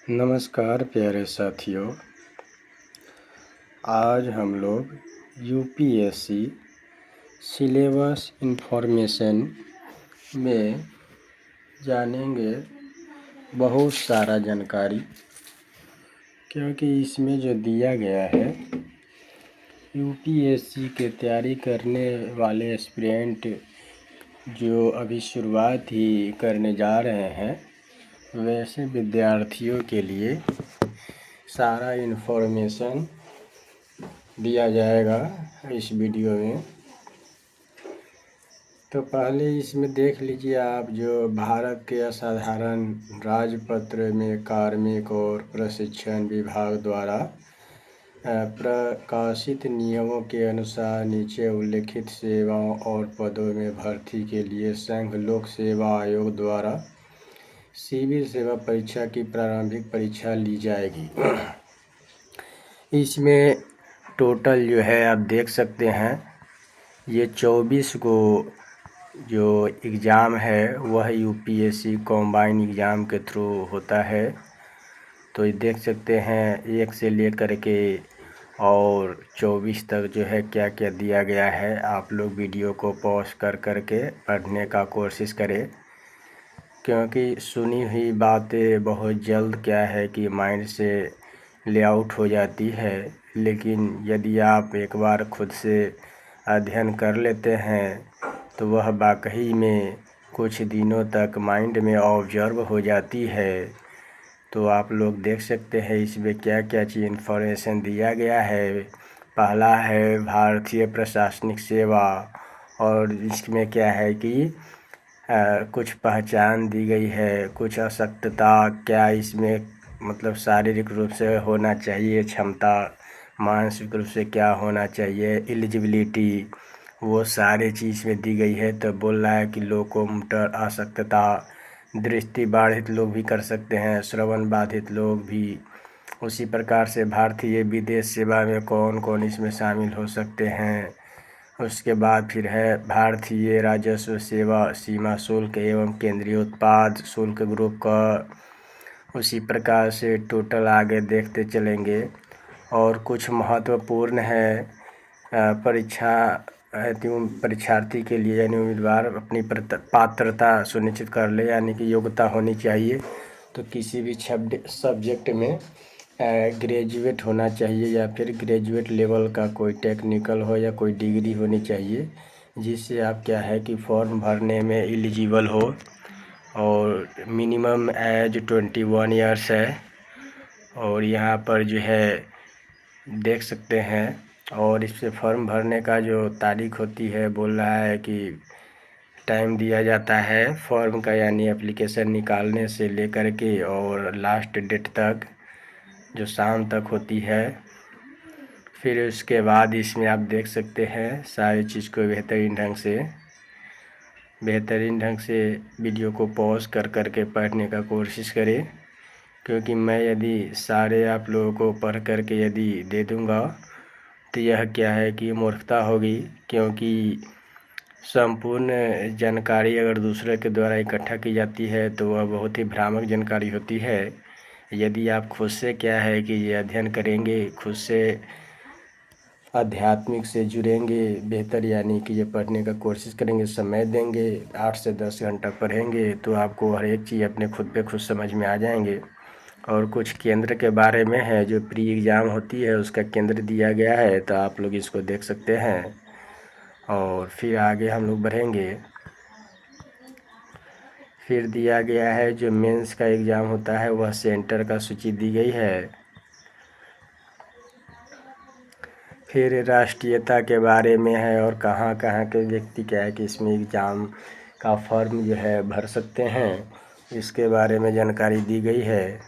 नमस्कार प्यारे साथियों। आज हम लोग यूपीएससी सिलेबस इंफॉर्मेशन में जानेंगे बहुत सारा जानकारी, क्योंकि इसमें जो दिया गया है यूपीएससी के तैयारी करने वाले एस्पिरेंट जो अभी शुरुआत ही करने जा रहे हैं, वैसे विद्यार्थियों के लिए सारा इन्फॉर्मेशन दिया जाएगा इस वीडियो में। तो पहले इसमें देख लीजिए आप, जो भारत के असाधारण राजपत्र में कार्मिक और प्रशिक्षण विभाग द्वारा प्रकाशित नियमों के अनुसार नीचे उल्लिखित सेवाओं और पदों में भर्ती के लिए संघ लोक सेवा आयोग द्वारा सिविल सेवा परीक्षा की प्रारंभिक परीक्षा ली जाएगी। इसमें टोटल जो है आप देख सकते हैं, ये 24 को जो एग्ज़ाम है वह यूपीएससी कॉम्बाइन एग्ज़ाम के थ्रू होता है। तो ये देख सकते हैं 1 से लेकर के और 24 तक जो है क्या क्या दिया गया है। आप लोग वीडियो को पॉज कर के पढ़ने का कोशिश करें, क्योंकि सुनी हुई बातें बहुत जल्द क्या है कि माइंड से लेआउट हो जाती है, लेकिन यदि आप एक बार खुद से अध्ययन कर लेते हैं तो वह वाकई में कुछ दिनों तक माइंड में ऑब्जर्व हो जाती है। तो आप लोग देख सकते हैं इसमें क्या क्या चीज़ इन्फॉर्मेशन दिया गया है। पहला है भारतीय प्रशासनिक सेवा, और इसमें क्या है कि कुछ पहचान दी गई है, कुछ आवश्यकता क्या इसमें मतलब शारीरिक रूप से होना चाहिए, क्षमता मानसिक रूप से क्या होना चाहिए, एलिजिबिलिटी, वो सारे चीज़ में दी गई है। तो बोल रहा है कि लोकोमोटर आवश्यकता, दृष्टि बाधित लोग भी कर सकते हैं, श्रवण बाधित लोग भी। उसी प्रकार से भारतीय विदेश सेवा में कौन कौन इसमें शामिल हो सकते हैं। उसके बाद फिर है भारतीय राजस्व सेवा, सीमा शुल्क एवं केंद्रीय उत्पाद शुल्क ग्रुप का। उसी प्रकार से टोटल आगे देखते चलेंगे। और कुछ महत्वपूर्ण है परीक्षा हेतु परीक्षार्थी के लिए, यानी उम्मीदवार अपनी पात्रता सुनिश्चित कर ले, यानी कि योग्यता होनी चाहिए। तो किसी भी सब्जेक्ट में ग्रेजुएट होना चाहिए, या फिर ग्रेजुएट लेवल का कोई टेक्निकल हो या कोई डिग्री होनी चाहिए, जिससे आप क्या है कि फॉर्म भरने में एलिजिबल हो। और मिनिमम एज 21 ईयर्स है। और यहाँ पर जो है देख सकते हैं, और इससे फॉर्म भरने का जो तारीख होती है, बोल रहा है कि टाइम दिया जाता है फॉर्म का, यानी एप्लीकेशन निकालने से लेकर के और लास्ट डेट तक जो शाम तक होती है। फिर उसके बाद इसमें आप देख सकते हैं सारी चीज़ को बेहतरीन ढंग से वीडियो को पॉज कर के पढ़ने का कोशिश करें, क्योंकि मैं यदि सारे आप लोगों को पढ़ करके यदि दे दूँगा तो यह क्या है कि मूर्खता होगी। क्योंकि संपूर्ण जानकारी अगर दूसरे के द्वारा इकट्ठा की जाती है तो वह बहुत ही भ्रामक जानकारी होती है। यदि आप खुद से क्या है कि ये अध्ययन करेंगे, खुद से आध्यात्मिक से जुड़ेंगे बेहतर, यानी कि ये पढ़ने का कोशिश करेंगे, समय देंगे, 8 से 10 घंटा पढ़ेंगे, तो आपको हर एक चीज़ अपने खुद पे खुद समझ में आ जाएंगे। और कुछ केंद्र के बारे में है, जो प्री एग्ज़ाम होती है उसका केंद्र दिया गया है, तो आप लोग इसको देख सकते हैं। और फिर आगे हम लोग बढ़ेंगे। फिर दिया गया है जो मेंस का एग्ज़ाम होता है, वह सेंटर का सूची दी गई है। फिर राष्ट्रीयता के बारे में है, और कहाँ कहाँ के व्यक्ति क्या है कि इसमें एग्ज़ाम का फॉर्म जो है भर सकते हैं, इसके बारे में जानकारी दी गई है।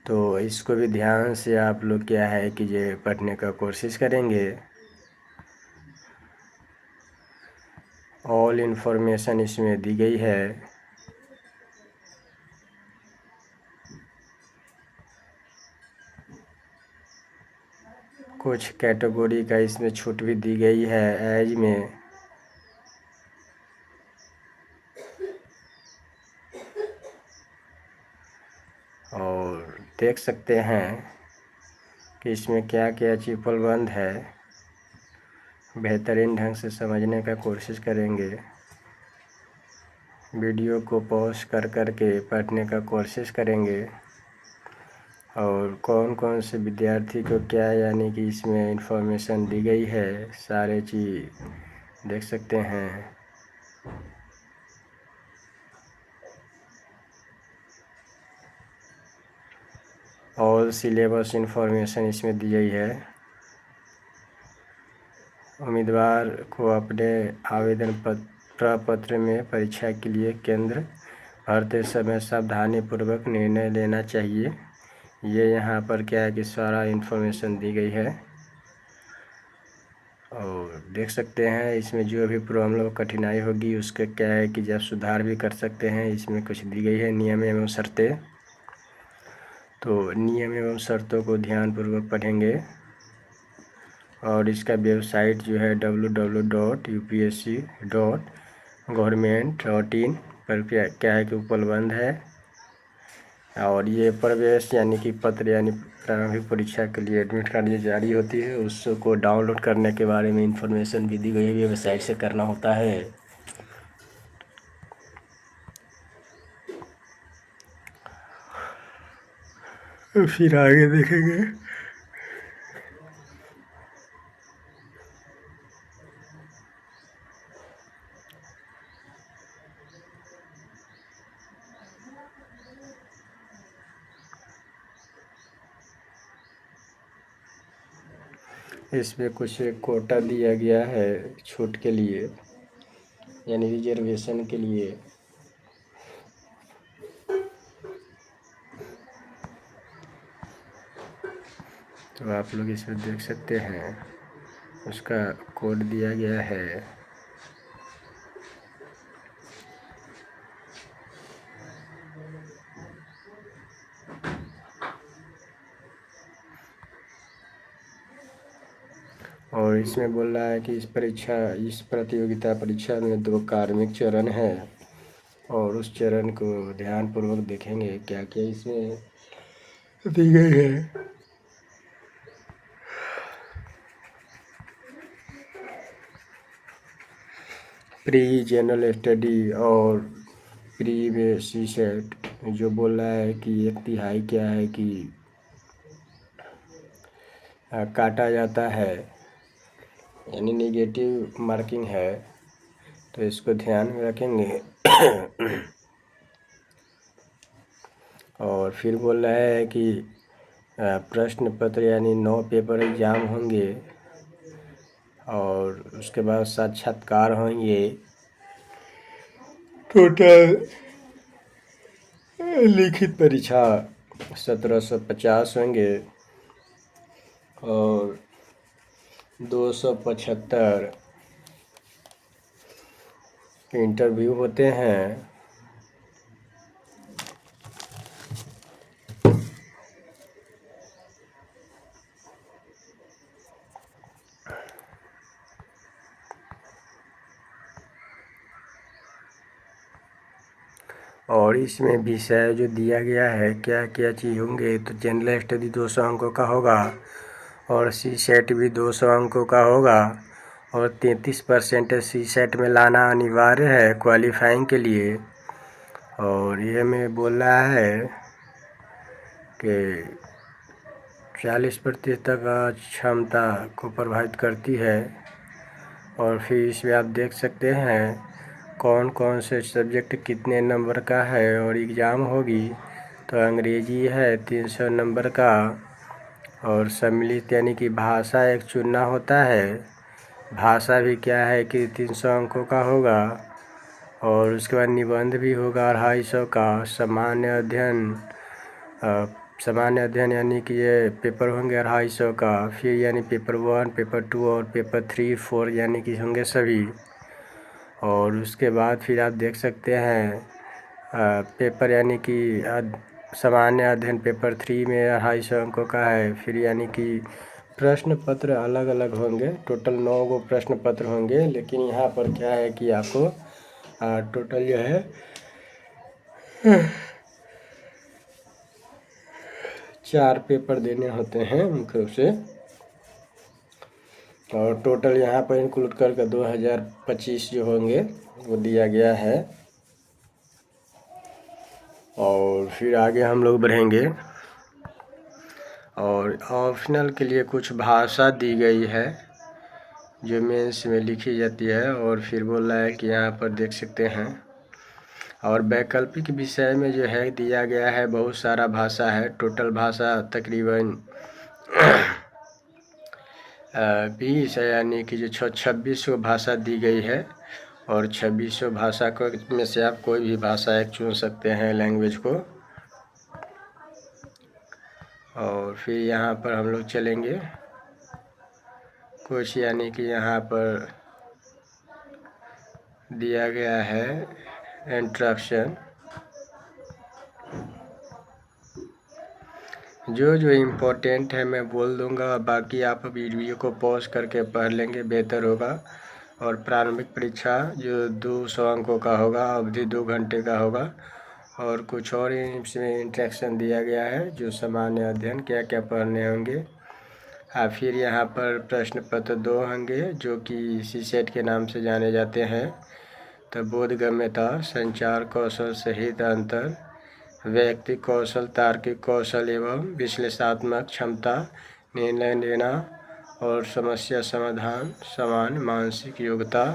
तो इसको भी ध्यान से आप लोग क्या है कि ये पढ़ने का कोशिश करेंगे। ऑल इन्फॉर्मेशन इसमें दी गई है। कुछ कैटेगरी का इसमें छूट भी दी गई है एज में। देख सकते हैं कि इसमें क्या क्या चीज़ उपलब्ध है। बेहतरीन ढंग से समझने का कोशिश करेंगे। वीडियो को पॉज कर के पढ़ने का कोशिश करेंगे। और कौन कौन से विद्यार्थी को क्या यानी कि इसमें इंफॉर्मेशन दी गई है, सारे चीज़ देख सकते हैं। ऑल सिलेबस इंफॉर्मेशन इसमें दी गई है। उम्मीदवार को अपने आवेदन प्रपत्र में परीक्षा के लिए केंद्र भरते समय सावधानीपूर्वक निर्णय लेना चाहिए। ये यहाँ पर क्या है कि सारा इंफॉर्मेशन दी गई है। और देख सकते हैं इसमें जो भी प्रॉब्लम कठिनाई होगी उसके क्या है कि जब सुधार भी कर सकते हैं। इसमें कुछ दी गई है नियम एवं शर्तें। तो नियम एवं शर्तों को ध्यानपूर्वक पढ़ेंगे। और इसका वेबसाइट जो है www.upsc.government.in पर क्या है कि उपलब्ध है। और ये प्रवेश यानी कि पत्र यानी प्रारंभिक परीक्षा के लिए एडमिट कार्ड जो जारी होती है उसको डाउनलोड करने के बारे में इंफॉर्मेशन भी दी गई है। वेबसाइट से करना होता है। फिर आगे देखेंगे। इसमें कुछ कोटा दिया गया है छूट के लिए यानी रिजर्वेशन के लिए। तो आप लोग इसमें देख सकते हैं उसका कोड दिया गया है। और इसमें बोल रहा है कि इस प्रतियोगिता परीक्षा में 2 कार्मिक चरण है। और उस चरण को ध्यानपूर्वक देखेंगे क्या क्या इसमें दी गई है। प्री जनरल स्टडी और प्री में सीसेट जो बोल रहा है कि 1/3 क्या है कि काटा जाता है यानी नेगेटिव मार्किंग है। तो इसको ध्यान में रखेंगे। और फिर बोल रहा है कि प्रश्न पत्र यानी 9 पेपर एग्जाम होंगे। और उसके बाद साक्षात्कार होंगे। टोटल लिखित परीक्षा 1750 होंगे। और 275 इंटरव्यू होते हैं। और इसमें विषय जो दिया गया है क्या क्या चीज़ होंगे। तो जनरल स्टडी 200 अंकों का होगा। और सीसेट भी 200 अंकों का होगा। और 33% सीसेट में लाना अनिवार्य है क्वालिफाइंग के लिए। और ये में बोल रहा है कि 40% तक क्षमता को प्रभावित करती है। और फिर इसमें आप देख सकते हैं कौन कौन से सब्जेक्ट कितने नंबर का है। और एग्ज़ाम होगी तो अंग्रेजी है 300 नंबर का। और सम्मिलित यानी कि भाषा एक चुनना होता है। भाषा भी क्या है कि 300 अंकों का होगा। और उसके बाद निबंध भी होगा 250 का। सामान्य अध्ययन यानी कि ये पेपर होंगे 250 का। फिर यानी पेपर 1, पेपर 2 और पेपर 3, 4 यानी कि होंगे सभी। और उसके बाद फिर आप देख सकते हैं पेपर यानी कि सामान्य अध्ययन पेपर 3 में 250 अंकों का है। फिर यानी कि प्रश्न पत्र अलग अलग होंगे। टोटल 9 गो प्रश्न पत्र होंगे। लेकिन यहाँ पर क्या है कि आपको टोटल जो है 4 पेपर देने होते हैं मुख्य रूप से, और टोटल यहाँ पर इंक्लूड करके 2025 जो होंगे वो दिया गया है। और फिर आगे हम लोग बढ़ेंगे, और ऑप्शनल के लिए कुछ भाषा दी गई है जो मेंस में लिखी जाती है। और फिर बोल रहा है कि यहाँ पर देख सकते हैं, और वैकल्पिक विषय में जो है दिया गया है बहुत सारा भाषा है। टोटल भाषा तकरीबन 20 है, यानी कि जो 2600 भाषा दी गई है। और 2600 भाषा को में से आप कोई भी भाषा एक चुन सकते हैं लैंग्वेज को। और फिर यहाँ पर हम लोग चलेंगे कुछ, यानी कि यहाँ पर दिया गया है इंट्रोडक्शन, जो इम्पोर्टेंट है मैं बोल दूंगा, बाकी आप वीडियो को पॉज करके पढ़ लेंगे बेहतर होगा। और प्रारंभिक परीक्षा जो 200 अंकों का होगा, अवधि 2 घंटे का होगा। और कुछ और इसमें इंस्ट्रक्शन दिया गया है जो सामान्य अध्ययन क्या क्या पढ़ने होंगे। फिर यहाँ पर प्रश्न पत्र 2 होंगे जो कि सीसेट के नाम से जाने जाते हैं। तो बोधगम्यता, संचार कौशल सहित अंतर, व्यक्ति कौशल, तार्किक कौशल एवं विश्लेषणात्मक क्षमता, निर्णय लेना और समस्या समाधान, समान मानसिक योग्यता।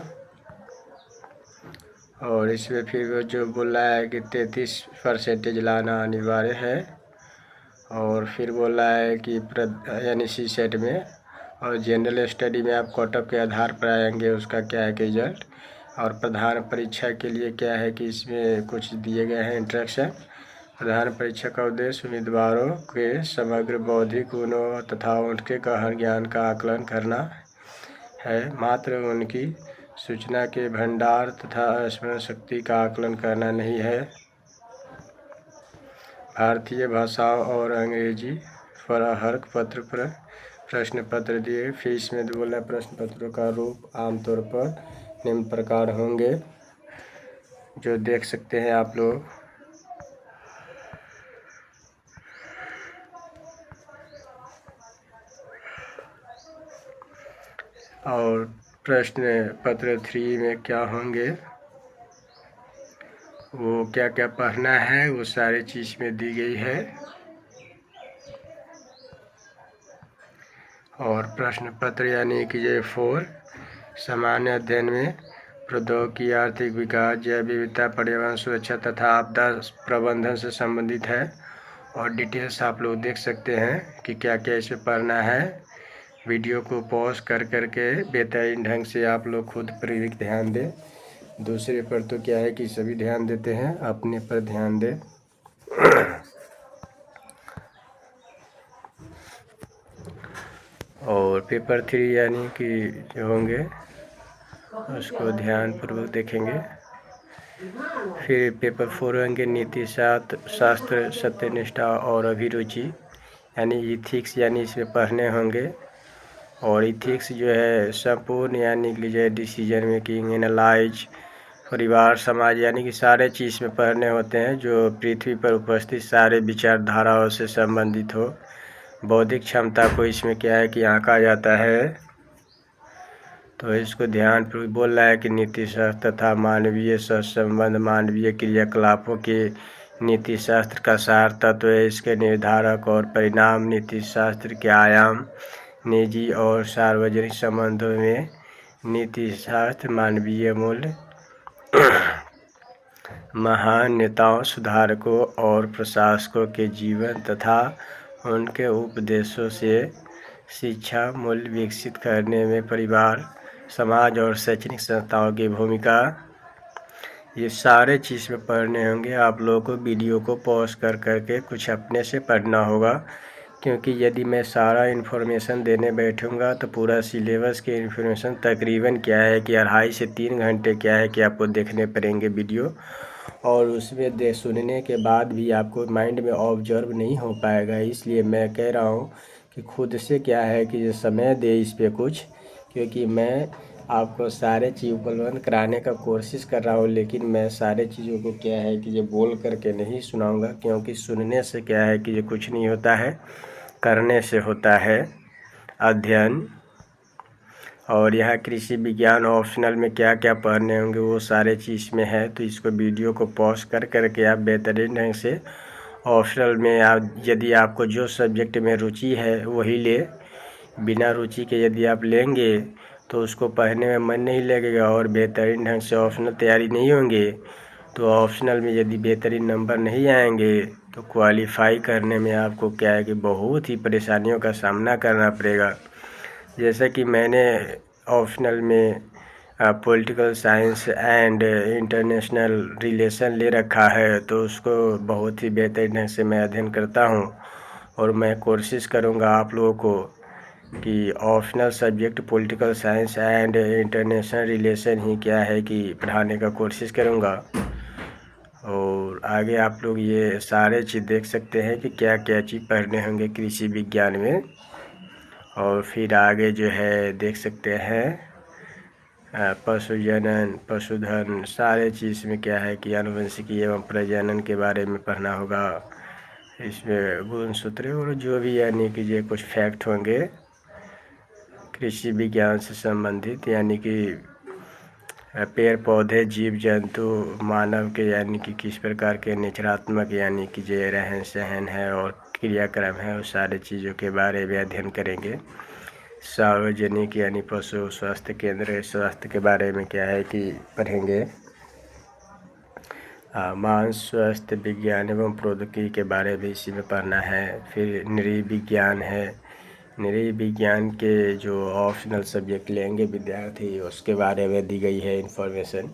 और इसमें फिर जो बोल रहा है कि 33% लाना अनिवार्य है। और फिर बोल रहा है कि यानी सीसेट में और जनरल स्टडी में आप कटऑफ के आधार पर आएंगे, उसका क्या है कि रिजल्ट। और प्रधान परीक्षा के लिए क्या है कि इसमें कुछ दिए गए हैं इंस्ट्रक्शन। प्रधान परीक्षा का उद्देश्य उम्मीदवारों के समग्र बौद्धिक गुणों तथा उनके गहन ज्ञान का आकलन करना है, मात्र उनकी सूचना के भंडार तथा स्मरण शक्ति का आकलन करना नहीं है। भारतीय भाषाओं और अंग्रेजी फराहर्क पत्र पर प्रश्न पत्र दिए। फिर इसमें बोला प्रश्न पत्रों का रूप आमतौर पर निम्न प्रकार होंगे, जो देख सकते हैं आप लोग। और प्रश्न पत्र 3 में क्या होंगे, वो क्या क्या पढ़ना है, वो सारी चीज़ में दी गई है। और प्रश्न पत्र यानी कि ये 4 सामान्य अध्ययन में प्रौद्योगिकी, आर्थिक विकास, जैव विविधता, पर्यावरण सुरक्षा तथा आपदा प्रबंधन से संबंधित है। और डिटेल्स आप लोग देख सकते हैं कि क्या क्या इसमें पढ़ना है। वीडियो को पॉज कर करके बेहतरीन ढंग से आप लोग खुद पर भी ध्यान दें। दूसरे पर तो क्या है कि सभी ध्यान देते हैं, अपने पर ध्यान दें। और पेपर 3 यानी कि जो होंगे उसको ध्यानपूर्वक देखेंगे। फिर पेपर 4 होंगे नीति शास्त्र, सत्यनिष्ठा और अभिरुचि, यानी इथिक्स, यानी इसमें पढ़ने होंगे। और इथिक्स जो है संपूर्ण, यानी कि जो डिसीजन मेकिंग, एनालाइज, परिवार, समाज, यानी कि सारे चीज़ में पढ़ने होते हैं जो पृथ्वी पर उपस्थित सारे विचारधाराओं से संबंधित हो। बौद्धिक क्षमता को इसमें क्या है कि आंका जाता है। तो इसको ध्यान पर बोल रहा है कि नीति शास्त्र तथा मानवीय सहसंबंध, मानवीय क्रियाकलापों के नीति शास्त्र का सार तत्व है। इसके निर्धारक और परिणाम, नीति शास्त्र के आयाम, निजी और सार्वजनिक संबंधों में नीति शास्त्र, मानवीय मूल्य, महान नेताओं, सुधारकों और प्रशासकों के जीवन तथा उनके उपदेशों से शिक्षा मूल्य विकसित करने में परिवार, समाज और शैक्षणिक संस्थाओं की भूमिका, ये सारे चीज़ में पढ़ने होंगे। आप लोगों को वीडियो को पॉज कर करके कुछ अपने से पढ़ना होगा, क्योंकि यदि मैं सारा इन्फॉर्मेशन देने बैठूंगा तो पूरा सिलेबस के इन्फॉर्मेशन तकरीबन क्या है कि 2.5 से 3 घंटे क्या है कि आपको देखने पड़ेंगे वीडियो। और उसमें सुनने के बाद भी आपको माइंड में ऑब्जर्व नहीं हो पाएगा। इसलिए मैं कह रहा हूँ कि खुद से क्या है कि समय दे इस पे कुछ, क्योंकि मैं आपको सारे चीज़ उपलब्ध कराने का कोशिश कर रहा हूँ, लेकिन मैं सारे चीज़ों को क्या है कि ये बोल करके नहीं सुनाऊंगा, क्योंकि सुनने से क्या है कि ये कुछ नहीं होता है, करने से होता है अध्ययन। और यहाँ कृषि विज्ञान ऑप्शनल में क्या क्या पढ़ने होंगे वो सारे चीज़ में है। तो इसको वीडियो को पॉज कर करके आप बेहतरीन ढंग से ऑप्शनल में आप यदि आपको जो सब्जेक्ट में रुचि है वही ले। बिना रुचि के यदि आप लेंगे तो उसको पढ़ने में मन नहीं लगेगा और बेहतरीन ढंग से ऑप्शनल तैयारी नहीं होंगे, तो ऑप्शनल में यदि बेहतरीन नंबर नहीं आएंगे तो क्वालिफाई करने में आपको क्या है कि बहुत ही परेशानियों का सामना करना पड़ेगा। जैसे कि मैंने ऑप्शनल में political science and international relation ले रखा है, तो उसको बहुत ही बेहतरीन ढंग से मैं अध्ययन करता हूँ। और मैं कोशिश करूँगा आप लोगों को कि optional subject political science and international relation ही क्या है कि पढ़ाने का कोशिश करूँगा। और आगे आप लोग ये सारे चीज़ देख सकते हैं कि क्या क्या चीज़ पढ़ने होंगे कृषि विज्ञान में। और फिर आगे जो है देख सकते हैं पशुजनन, पशुधन, सारे चीज़ में क्या है कि आनुवंशिकी एवं प्रजनन के बारे में पढ़ना होगा। इसमें गुणसूत्र और जो भी यानी कि ये कुछ फैक्ट होंगे कृषि विज्ञान से संबंधित, यानी कि पेड़ पौधे, जीव जंतु, मानव के यानी कि किस प्रकार के नेचरात्मक यानी कि जो रहन सहन है और क्रियाक्रम है, उस सारे चीज़ों के बारे में अध्ययन करेंगे। सार्वजनिक यानी पशु स्वास्थ्य केंद्र, स्वास्थ्य के बारे में क्या है कि पढ़ेंगे। मांस स्वास्थ्य विज्ञान एवं प्रौद्योगिकी के बारे में इसी में पढ़ना है। फिर नृ विज्ञान है, नृ विज्ञान के जो ऑप्शनल सब्जेक्ट लेंगे विद्यार्थी उसके बारे में दी गई है इन्फॉर्मेशन।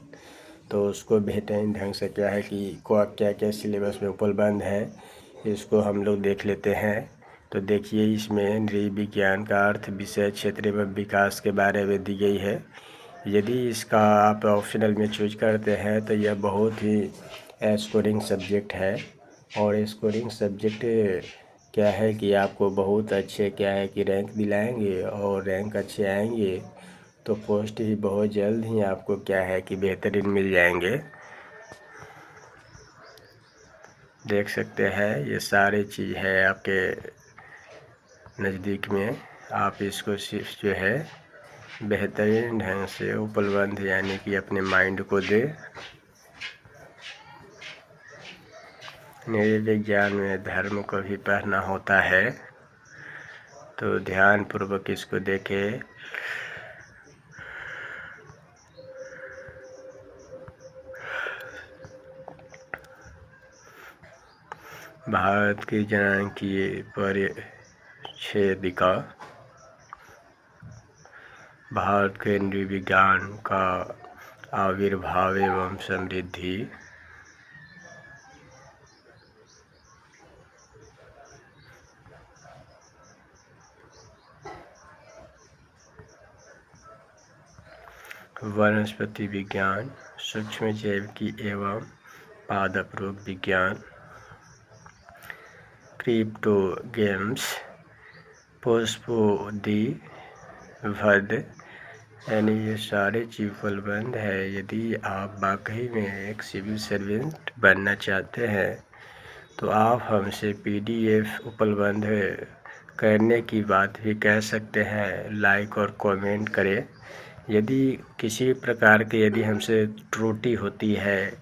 तो उसको बेहतरीन ढंग से क्या है कि क्या क्या सिलेबस में उपलब्ध है इसको हम लोग देख लेते हैं। तो देखिए इसमें नृ विज्ञान का अर्थ, विषय, क्षेत्र एवं विकास के बारे में दी गई है। यदि इसका आप ऑप्शनल में चूज करते हैं तो यह बहुत ही स्कोरिंग सब्जेक्ट है। और स्कोरिंग सब्जेक्ट क्या है कि आपको बहुत अच्छे क्या है कि रैंक दिलाएंगे, और रैंक अच्छे आएंगे तो पोस्ट ही बहुत जल्द ही आपको क्या है कि बेहतरीन मिल जाएंगे। देख सकते हैं ये सारी चीज़ है आपके नज़दीक में। आप इसको सिर्फ जो है बेहतरीन ढंग से उपलब्ध यानी कि अपने माइंड को दे। नृ विज्ञान में धर्म को भी पढ़ना होता है, तो ध्यान पूर्वक इसको देखें। भारत की जनांकीय परिच्छेदिका, भारत के नृ विज्ञान का आविर्भाव एवं समृद्धि, वनस्पति विज्ञान, सूक्ष्म जैविकी एवं पादप रोग विज्ञान, क्रिप्टोगेम्स, पुष्पोद्भिद, यानी ये सारे चीज़ उपलब्ध है। यदि आप वाकई में एक सिविल सर्वेंट बनना चाहते हैं तो आप हमसे PDF उपलब्ध करने की बात भी कह सकते हैं। लाइक और कमेंट करें। यदि किसी प्रकार की यदि हमसे त्रुटि होती है,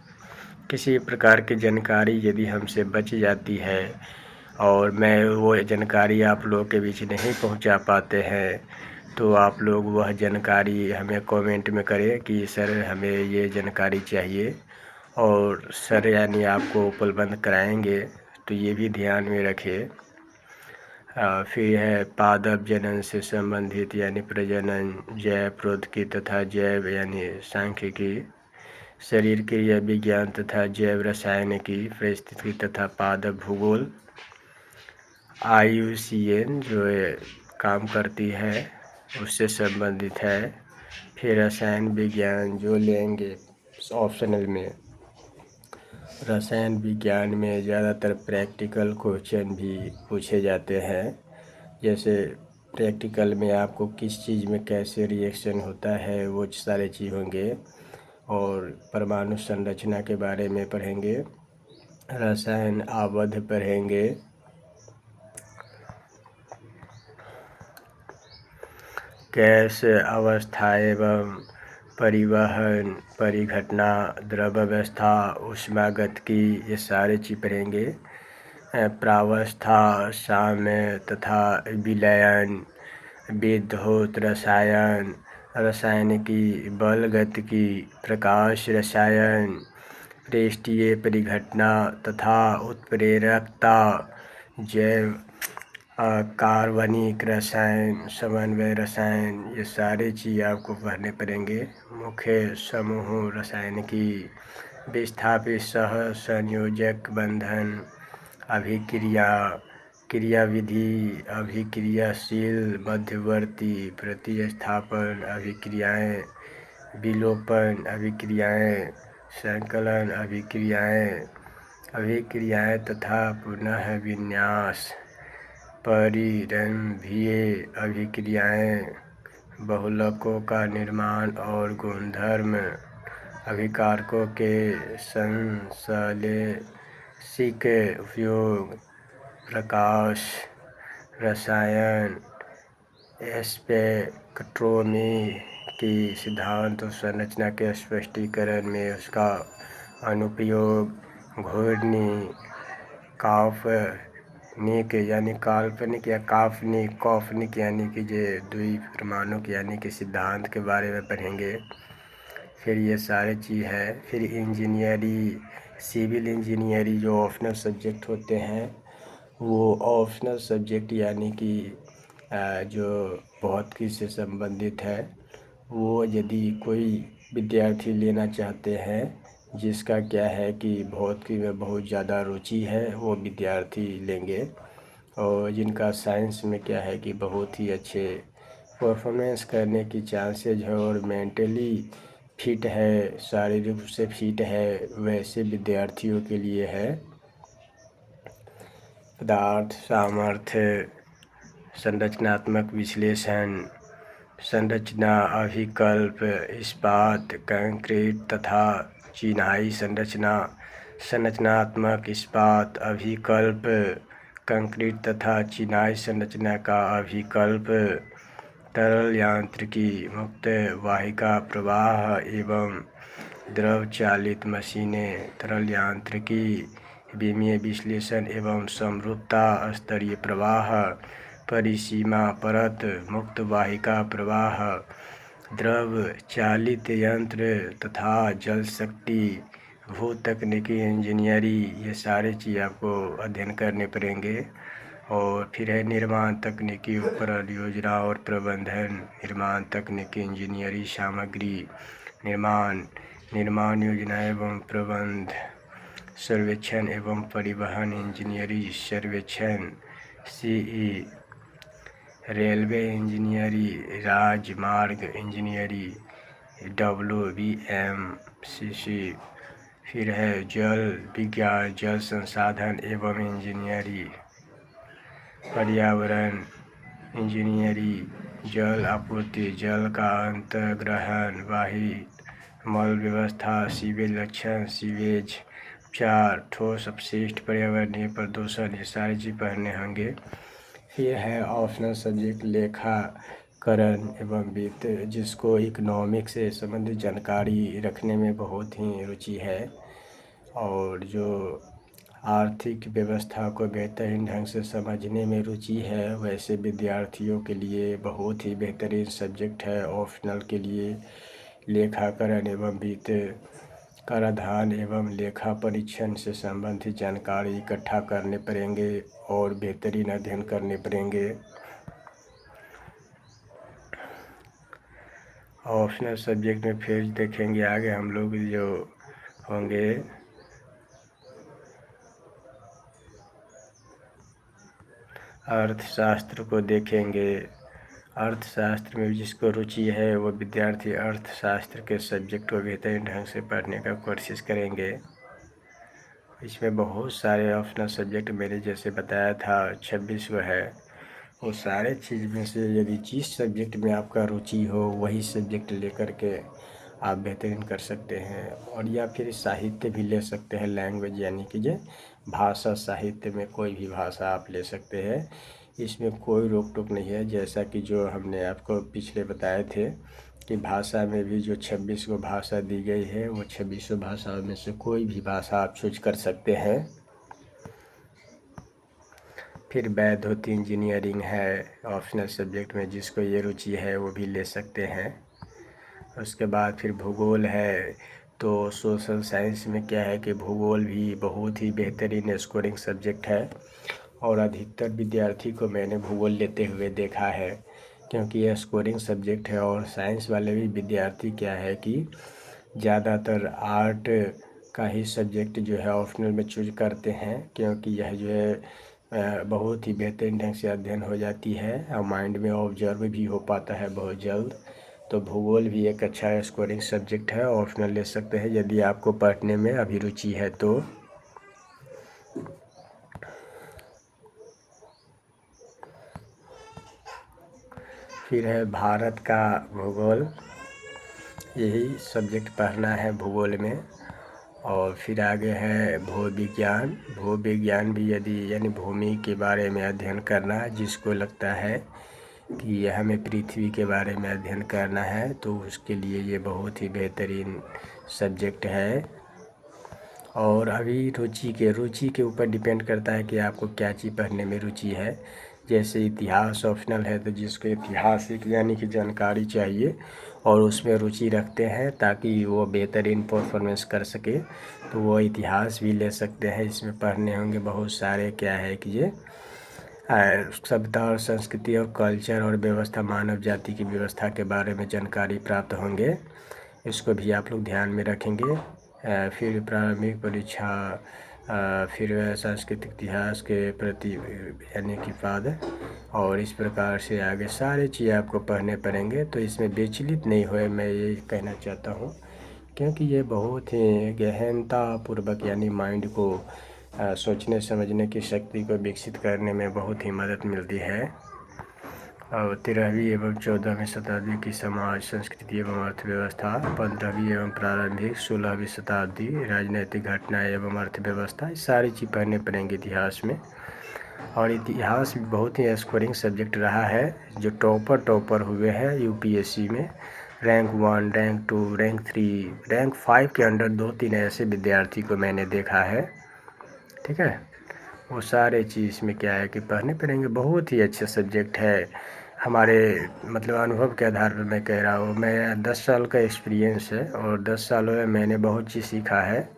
किसी प्रकार की जानकारी यदि हमसे बच जाती है और मैं वो जानकारी आप लोगों के बीच नहीं पहुंचा पाते हैं, तो आप लोग वह जानकारी हमें कमेंट में करें कि सर हमें ये जानकारी चाहिए, और सर यानी आपको उपलब्ध कराएंगे। तो ये भी ध्यान में रखें। फिर है पादप जनन से संबंधित यानी प्रजनन, जैव प्रौद्योगिकी तथा जैव यानी सांख्यिकी, शरीर क्रिया विज्ञान तथा जैव रसायनिकी, परिस्थिति तथा पादप भूगोल, IUCN जो काम करती है उससे संबंधित है। फिर रसायन विज्ञान जो लेंगे ऑप्शनल में, रसायन विज्ञान में ज़्यादातर प्रैक्टिकल क्वेश्चन भी पूछे जाते हैं। जैसे प्रैक्टिकल में आपको किस चीज़ में कैसे रिएक्शन होता है वो सारे चीज़ होंगे। और परमाणु संरचना के बारे में पढ़ेंगे, रसायन आबद्ध पढ़ेंगे, गैस अवस्था एवं परिवहन, परिघटना, द्रव अवस्था, ऊष्मागतिकी, ये सारे चीज़ पढ़ेंगे। प्रावस्था, साम्य तथा विलयन, विद्युत रसायन, रासायनिकी, बल गतिकी, प्रकाश रसायन, पृष्ठीय परिघटना तथा उत्प्रेरकता, जैव कार्बनिक रसायन, समन्वय रसायन, ये सारे चीज़ आपको पढ़ने पड़ेंगे। मुख्य समूह रासायनिकी, विस्थापित सह संयोजक बंधन, अभिक्रिया, क्रियाविधि, अभिक्रियाशील, मध्यवर्ती, प्रतिस्थापन अभिक्रियाएं, विलोपन अभिक्रियाएं, संकलन अभिक्रियाएं तथा पुनः विन्यास, परिरंभीय अभिक्रियाएं, बहुलकों का निर्माण और गुणधर्म, अभिकारकों के संश्लेषिक उपयोग, प्रकाश रसायन, स्पेक्ट्रोमी की सिद्धांत और संरचना के स्पष्टीकरण में उसका अनुप्रयोग, घूर्णी, काल्पनिक यानी काल्पनिक या कॉफनिक यानी कि जो द्विपरमाणुक यानी कि सिद्धांत के बारे में पढ़ेंगे। फिर ये सारे चीज़ है। फिर इंजीनियरिंग, सिविल इंजीनियरिंग जो ऑप्शनल सब्जेक्ट होते हैं, वो ऑप्शनल सब्जेक्ट यानी कि जो भौतिकी से संबंधित है, वो यदि कोई विद्यार्थी लेना चाहते हैं जिसका क्या है कि भौतिकी में बहुत ज़्यादा रुचि है, वो विद्यार्थी लेंगे। और जिनका साइंस में क्या है कि बहुत ही अच्छे परफॉर्मेंस करने की चांसेज है और मेंटली फिट है, शारीरिक रूप से फिट है, वैसे विद्यार्थियों के लिए है। पदार्थ सामर्थ्य, संरचनात्मक विश्लेषण, संरचना अभिकल्प, इस्पात, कंक्रीट तथा चिनाई संरचना, संरचनात्मक इस्पात अभिकल्प, कंक्रीट तथा चिनाई संरचना का अभिकल्प, तरल यांत्रिकी, मुक्त वाहिका प्रवाह एवं द्रव चालित मशीनें, तरल यांत्रिकी, विमीय विश्लेषण एवं समरूपता, स्तरीय प्रवाह, परिसीमा परत, मुक्त वाहिका प्रवाह, द्रव चालित यंत्र तथा जल शक्ति, भू तकनीकी इंजीनियरिंग, ये सारे चीज़ आपको अध्ययन करने पड़ेंगे। और फिर है निर्माण तकनीकी उपकरण योजना और प्रबंधन, निर्माण तकनीकी इंजीनियरिंग, सामग्री निर्माण योजना एवं प्रबंध, सर्वेक्षण एवं परिवहन इंजीनियरिंग, सर्वेक्षण सीई, रेलवे इंजीनियरिंग, राजमार्ग इंजीनियरिंग, WBMCC। फिर है जल विज्ञान, जल संसाधन एवं इंजीनियरिंग, पर्यावरण इंजीनियरिंग, जल आपूर्ति, जल का अंतर्ग्रहण, वाहित मल व्यवस्था, सीवेज लक्षण, सीवेज उपचार, ठोस अपशिष्ट, पर्यावरणीय प्रदूषण, ये सारी चीज़ पढ़ने होंगे। ये है ऑप्शनल सब्जेक्ट लेखाकरण एवं वित्त, जिसको इकोनॉमिक्स से संबंधित जानकारी रखने में बहुत ही रुचि है और जो आर्थिक व्यवस्था को बेहतरीन ढंग से समझने में रुचि है, वैसे विद्यार्थियों के लिए बहुत ही बेहतरीन सब्जेक्ट है। ऑप्शनल के लिए लेखाकरण एवं वित्त, कराधान एवं लेखा परीक्षण से संबंधित जानकारी इकट्ठा करने पड़ेंगे और बेहतरीन अध्ययन करने पड़ेंगे। ऑप्शनल सब्जेक्ट में फिर देखेंगे आगे हम लोग जो होंगे अर्थशास्त्र को देखेंगे। अर्थशास्त्र में जिसको रुचि है वो विद्यार्थी अर्थशास्त्र के सब्जेक्ट को बेहतरीन ढंग से पढ़ने का कोशिश करेंगे। इसमें बहुत सारे ऑप्शनल सब्जेक्ट मेरे जैसे बताया था 26 है, वो सारे चीज़ में से यदि जिस सब्जेक्ट में आपका रुचि हो वही सब्जेक्ट लेकर के आप बेहतरीन कर सकते हैं। और या फिर साहित्य भी ले सकते हैं, लैंग्वेज यानी कि जो भाषा, साहित्य में कोई भी भाषा आप ले सकते हैं, इसमें कोई रोक टोक नहीं है। जैसा कि जो हमने आपको पिछले बताए थे कि भाषा में भी जो 26 गो भाषा दी गई है, वो 26 भाषाओं में से कोई भी भाषा आप चूज कर सकते हैं। फिर वैध होती इंजीनियरिंग है ऑप्शनल सब्जेक्ट में, जिसको ये रुचि है वो भी ले सकते हैं। उसके बाद फिर भूगोल है, तो सोशल साइंस में क्या है कि भूगोल भी बहुत ही बेहतरीन स्कोरिंग सब्जेक्ट है और अधिकतर विद्यार्थी को मैंने भूगोल लेते हुए देखा है, क्योंकि यह स्कोरिंग सब्जेक्ट है। और साइंस वाले भी विद्यार्थी क्या है कि ज़्यादातर आर्ट का ही सब्जेक्ट जो है ऑप्शनल में चूज करते हैं, क्योंकि यह जो है बहुत ही बेहतरीन ढंग से अध्ययन हो जाती है और माइंड में ऑब्जर्व भी हो पाता है बहुत जल्द। तो भूगोल भी एक अच्छा स्कोरिंग सब्जेक्ट है, ऑप्शनल ले सकते हैं यदि आपको पढ़ने में अभिरुचि है तो। फिर है भारत का भूगोल, यही सब्जेक्ट पढ़ना है भूगोल में। और फिर आगे है भू विज्ञान। भू विज्ञान भी यदि यानी भूमि के बारे में अध्ययन करना, जिसको लगता है कि यह हमें पृथ्वी के बारे में अध्ययन करना है, तो उसके लिए ये बहुत ही बेहतरीन सब्जेक्ट है। और अभी रुचि के ऊपर डिपेंड करता है कि आपको क्या चीज़ पढ़ने में रुचि है। जैसे इतिहास ऑप्शनल है, तो जिसको ऐतिहासिक यानी कि जानकारी चाहिए और उसमें रुचि रखते हैं ताकि वो बेहतरीन परफॉर्मेंस कर सके, तो वो इतिहास भी ले सकते हैं। इसमें पढ़ने होंगे बहुत सारे क्या है कि ये सभ्यता और संस्कृति और कल्चर और व्यवस्था, मानव जाति की व्यवस्था के बारे में जानकारी प्राप्त होंगे, इसको भी आप लोग ध्यान में रखेंगे। फिर प्रारंभिक परीक्षा, फिर सांस्कृतिक इतिहास के प्रति यानी कि पाद, और इस प्रकार से आगे सारे चीज़ आपको पढ़ने पड़ेंगे। तो इसमें विचलित नहीं होए, मैं ये कहना चाहता हूँ, क्योंकि ये बहुत ही गहनता पूर्वक यानी माइंड को सोचने समझने की शक्ति को विकसित करने में बहुत ही मदद मिलती है। और 13वीं एवं 14वीं शताब्दी की समाज, संस्कृति एवं अर्थव्यवस्था, 15वीं एवं प्रारंभिक 16वीं शताब्दी राजनीतिक घटनाएं एवं अर्थव्यवस्था, ये सारी चीज़ पढ़ने पड़ेंगी इतिहास में। और इतिहास भी बहुत ही स्कोरिंग सब्जेक्ट रहा है। जो टॉपर हुए हैं यूपीएससी में, रैंक 1, रैंक 2, रैंक 3, रैंक 5 के अंडर 2-3 ऐसे विद्यार्थी को मैंने देखा है। ठीक है, वो सारे चीज़ में क्या है कि पढ़ने पड़ेंगे। बहुत ही अच्छा सब्जेक्ट है। हमारे मतलब अनुभव के आधार पर मैं कह रहा हूँ, मैं 10 साल का एक्सपीरियंस है और 10 सालों में मैंने बहुत चीज़ सीखा है।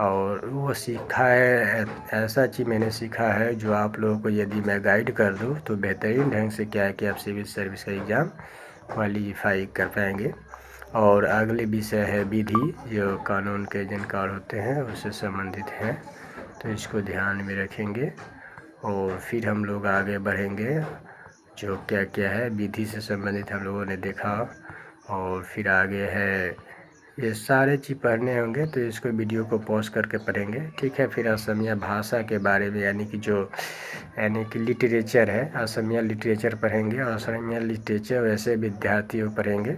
और वो सीखा है, ऐसा चीज़ मैंने सीखा है जो आप लोगों को यदि मैं गाइड कर दूँ तो बेहतरीन ढंग से क्या है कि आप सिविल सर्विस का एग्ज़ाम क्वालीफाई कर पाएंगे। और अगले विषय है विधि, जो कानून के जानकार होते हैं उससे संबंधित है, तो इसको ध्यान में रखेंगे। और फिर हम लोग आगे बढ़ेंगे, जो क्या क्या है विधि से संबंधित हम लोगों ने देखा। और फिर आगे है, ये सारे चीज़ पढ़ने होंगे, तो इसको वीडियो को पॉज करके पढ़ेंगे। ठीक है, फिर असमिया भाषा के बारे में यानी कि लिटरेचर है, असमिया लिटरेचर पढ़ेंगे। और असमिया लिटरेचर वैसे विद्यार्थियों पढ़ेंगे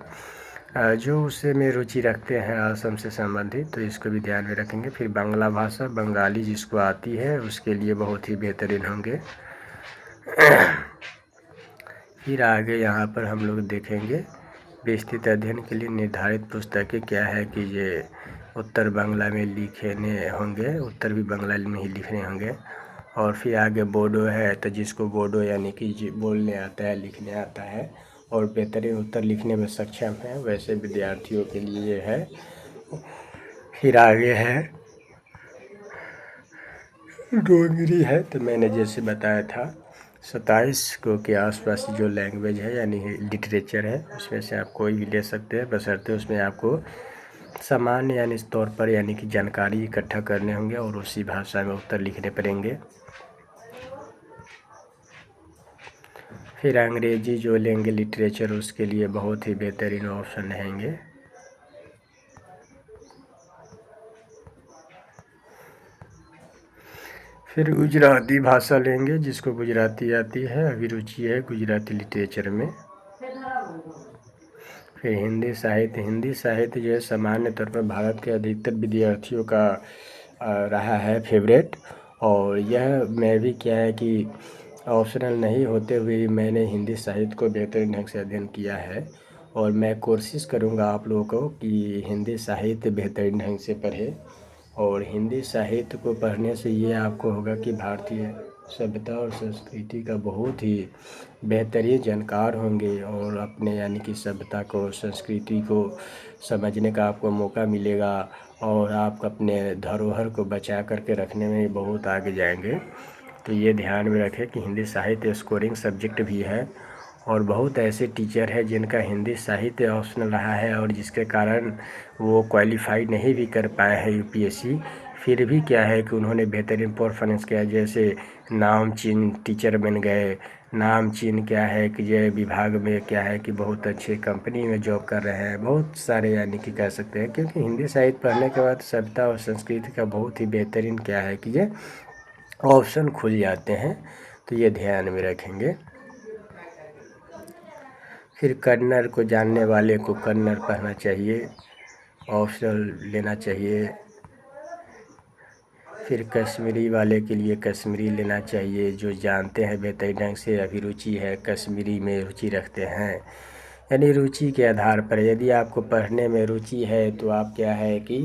जो उससे में रुचि रखते हैं असम से संबंधित, तो इसको भी ध्यान में रखेंगे। फिर बांग्ला भाषा, बंगाली जिसको आती है उसके लिए बहुत ही बेहतरीन होंगे। फिर आगे यहाँ पर हम लोग देखेंगे विस्तृत अध्ययन के लिए निर्धारित पुस्तकें क्या है कि ये उत्तर बांग्ला में लिखने होंगे, उत्तर भी बांग्ला में ही लिखने होंगे। और फिर आगे बोडो है, तो जिसको बोडो यानी कि बोलने आता है, लिखने आता है और बेहतरीन उत्तर लिखने में सक्षम है, वैसे विद्यार्थियों के लिए है। फिर आगे है डोगरी है, तो मैंने जैसे बताया था 27 को के आसपास जो लैंग्वेज है यानी लिटरेचर है, उसमें से आप कोई भी ले सकते हैं, बशर्ते उसमें आपको सामान्य यानी इस तौर पर यानी कि जानकारी इकट्ठा करने होंगे और उसी भाषा में उत्तर लिखने पड़ेंगे। फिर अंग्रेजी जो लेंगे लिटरेचर, उसके लिए बहुत ही बेहतरीन ऑप्शन रहेंगे। फिर गुजराती भाषा लेंगे, जिसको गुजराती आती है, अभिरुचि है गुजराती लिटरेचर में। फिर हिंदी साहित्य जो है सामान्य तौर पर भारत के अधिकतर विद्यार्थियों का रहा है फेवरेट। और यह मैं भी क्या है कि ऑप्शनल नहीं होते हुए मैंने हिंदी साहित्य को बेहतरीन ढंग से अध्ययन किया है। और मैं कोशिश करूँगा आप लोगों को कि हिंदी साहित्य बेहतरीन ढंग से पढ़े। और हिंदी साहित्य को पढ़ने से ये आपको होगा कि भारतीय सभ्यता और संस्कृति का बहुत ही बेहतरीन जानकार होंगे। और अपने यानी कि सभ्यता को, संस्कृति को समझने का आपको मौका मिलेगा। और आप अपने धरोहर को बचा करके रखने में बहुत आगे जाएंगे। तो ये ध्यान में रखें कि हिंदी साहित्य स्कोरिंग सब्जेक्ट भी है। और बहुत ऐसे टीचर हैं जिनका हिंदी साहित्य ऑप्शनल रहा है और जिसके कारण वो क्वालिफाई नहीं भी कर पाए हैं यूपीएससी। फिर भी क्या है कि उन्होंने बेहतरीन परफॉर्मेंस किया, जैसे नामचीन टीचर बन गए। नामचीन क्या है कि ये विभाग में क्या है कि बहुत अच्छे कंपनी में जॉब कर रहे हैं। बहुत सारे यानी कि कह सकते हैं, क्योंकि हिंदी साहित्य पढ़ने के बाद सभ्यता और संस्कृति का बहुत ही बेहतरीन क्या है कि ये ऑप्शन खुल जाते हैं। तो ये ध्यान में रखेंगे। फिर कन्नड़ को जानने वाले को कन्नड़ पढ़ना चाहिए, ऑप्शनल लेना चाहिए। फिर कश्मीरी वाले के लिए कश्मीरी लेना चाहिए, जो जानते हैं बेहतरीन ढंग से, अभिरुचि है कश्मीरी में, रुचि रखते हैं। यानी रुचि के आधार पर यदि आपको पढ़ने में रुचि है तो आप क्या है कि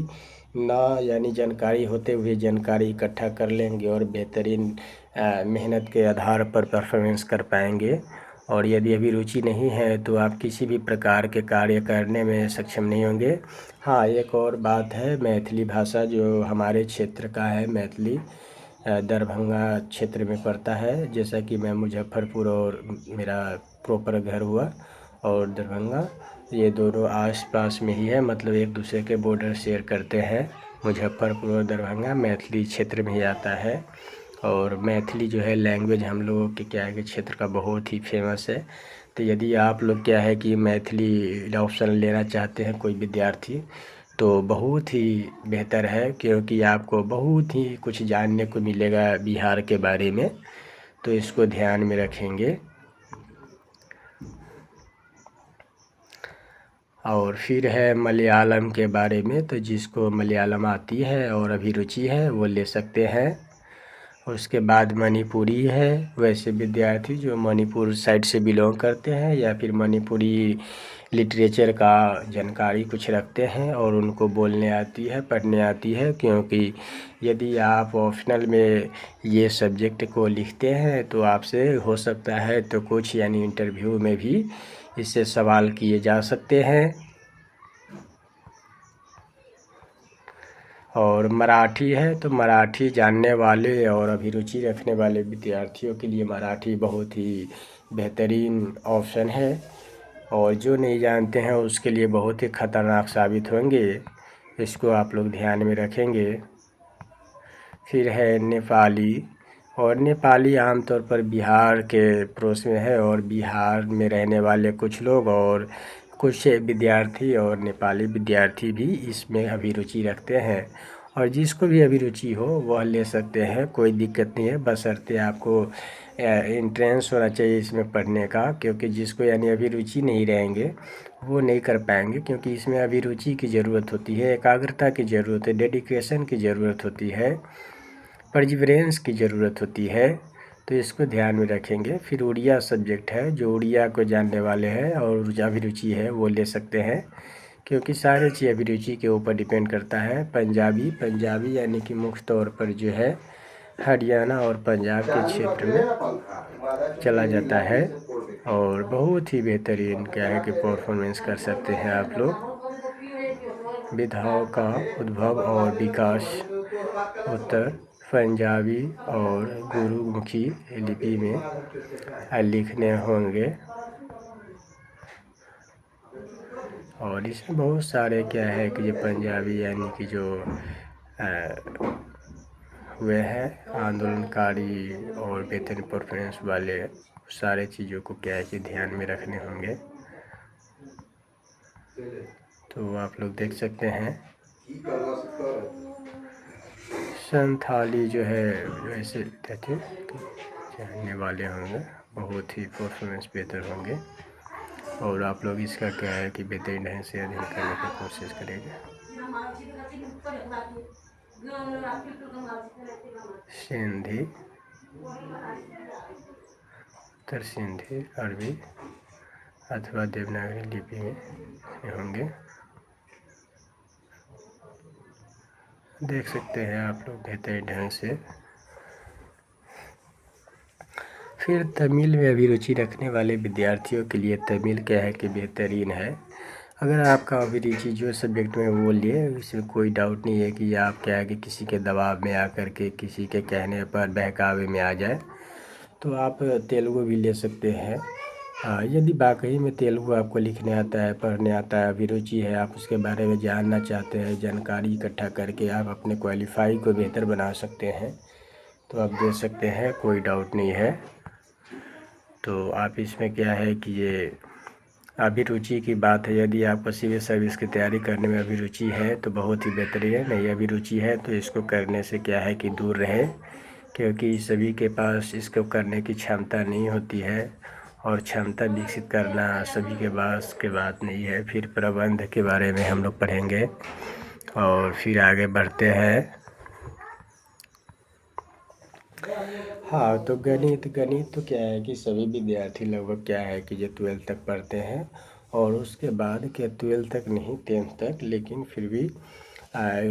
ना यानी जानकारी होते हुए जानकारी इकट्ठा कर लेंगे और बेहतरीन मेहनत के आधार पर परफॉर्मेंस कर पाएंगे। और यदि अभी रुचि नहीं है तो आप किसी भी प्रकार के कार्य करने में सक्षम नहीं होंगे। हाँ, एक और बात है, मैथिली भाषा जो हमारे क्षेत्र का है, मैथिली दरभंगा क्षेत्र में पड़ता है। जैसा कि मैं मुजफ्फरपुर और मेरा प्रॉपर घर हुआ और दरभंगा, ये दोनों आस पास में ही है, मतलब एक दूसरे के बॉर्डर शेयर करते हैं। मुजफ्फरपुर और दरभंगा मैथिली क्षेत्र में ही आता है। और मैथिली जो है लैंग्वेज हम लोगों के क्या है कि क्षेत्र का बहुत ही फेमस है। तो यदि आप लोग क्या है कि मैथिली ऑप्शन लेना चाहते हैं कोई विद्यार्थी, तो बहुत ही बेहतर है, क्योंकि आपको बहुत ही कुछ जानने को मिलेगा बिहार के बारे में। तो इसको ध्यान में रखेंगे। और फिर है मलयालम के बारे में, तो जिसको मलयालम आती है और अभिरुचि है वो ले सकते हैं। उसके बाद मणिपुरी है, वैसे विद्यार्थी जो मणिपुर साइड से बिलोंग करते हैं या फिर मणिपुरी लिटरेचर का जानकारी कुछ रखते हैं और उनको बोलने आती है, पढ़ने आती है। क्योंकि यदि आप ऑप्शनल में ये सब्जेक्ट को लिखते हैं तो आपसे हो सकता है तो कुछ यानी इंटरव्यू में भी इससे सवाल किए जा सकते हैं। और मराठी है, तो मराठी जानने वाले और अभिरुचि रखने वाले विद्यार्थियों के लिए मराठी बहुत ही बेहतरीन ऑप्शन है। और जो नहीं जानते हैं उसके लिए बहुत ही ख़तरनाक साबित होंगे। इसको आप लोग ध्यान में रखेंगे। फिर है नेपाली, और नेपाली आमतौर पर बिहार के पड़ोस में है और बिहार में रहने वाले कुछ लोग और कुछ विद्यार्थी और नेपाली विद्यार्थी भी इसमें अभिरुचि रखते हैं। और जिसको भी अभिरुचि हो वह ले सकते हैं, कोई दिक्कत नहीं है, बशर्ते आपको इंट्रेंस होना चाहिए इसमें पढ़ने का। क्योंकि जिसको यानी अभिरुचि नहीं रहेंगे वो नहीं कर पाएंगे, क्योंकि इसमें अभिरुचि की ज़रूरत होती है, एकाग्रता की ज़रूरत है, डेडिकेशन की ज़रूरत होती है, परजिवरेंस की ज़रूरत होती है। तो इसको ध्यान में रखेंगे। फिर उड़िया सब्जेक्ट है, जो उड़िया को जानने वाले हैं और अभिरुचि है वो ले सकते हैं, क्योंकि सारे चीज़ अभिरुचि के ऊपर डिपेंड करता है। पंजाबी यानी कि मुख्य तौर पर जो है हरियाणा और पंजाब के क्षेत्र में चला जाता है। और बहुत ही बेहतरीन क्या है कि परफॉर्मेंस कर सकते हैं आप लोग। विधाओं का उद्भव और विकास उत्तर पंजाबी और गुरुमुखी लिपि में लिखने होंगे। और इसमें बहुत सारे क्या है कि ये पंजाबी यानी कि जो हुए हैं आंदोलनकारी और बेहतरीन परफॉर्मेंस वाले, सारे चीज़ों को क्या है कि ध्यान में रखने होंगे। तो आप लोग देख सकते हैं संथाली जो है वैसे कहते जानने वाले होंगे, बहुत ही परफॉर्मेंस बेहतर होंगे और आप लोग इसका क्या है कि बेहतरीन ढंग से अध्ययन करने की कोशिश करेंगे। सिंधी, उत्तर सिंधी, अरबी अथवा देवनागरी लिपि में होंगे। देख सकते हैं आप लोग बेहतरीन ढंग से। फिर तमिल में अभिरुचि रखने वाले विद्यार्थियों के लिए तमिल क्या है कि बेहतरीन है। अगर आपका अभिरुचि जो सब्जेक्ट में वो लिए, इसमें कोई डाउट नहीं है कि आप क्या है कि किसी के दबाव में आकर के किसी के कहने पर बहकावे में आ जाए, तो आप तेलुगु भी ले सकते हैं। यदि वाकई में तेलुगु आपको लिखने आता है, पढ़ने आता है, अभिरुचि है, आप उसके बारे में जानना चाहते हैं, जानकारी इकट्ठा करके आप अपने क्वालिफाई को बेहतर बना सकते हैं, तो आप दे सकते हैं, कोई डाउट नहीं है। तो आप इसमें क्या है कि ये अभिरुचि की बात है। यदि आपको सिविल सर्विस की तैयारी करने में अभिरुचि है तो बहुत ही बेहतरीन है, नहीं अभिरुचि है तो इसको करने से क्या है कि दूर रहे, क्योंकि सभी के पास इसको करने की क्षमता नहीं होती है और क्षमता विकसित करना सभी के पास की बात नहीं है। फिर प्रबंध के बारे में हम लोग पढ़ेंगे और फिर आगे बढ़ते हैं। हाँ, तो गणित तो क्या है कि सभी विद्यार्थी लगभग क्या है कि जो 12th तक पढ़ते हैं और उसके बाद क्या 12th तक नहीं 10th तक, लेकिन फिर भी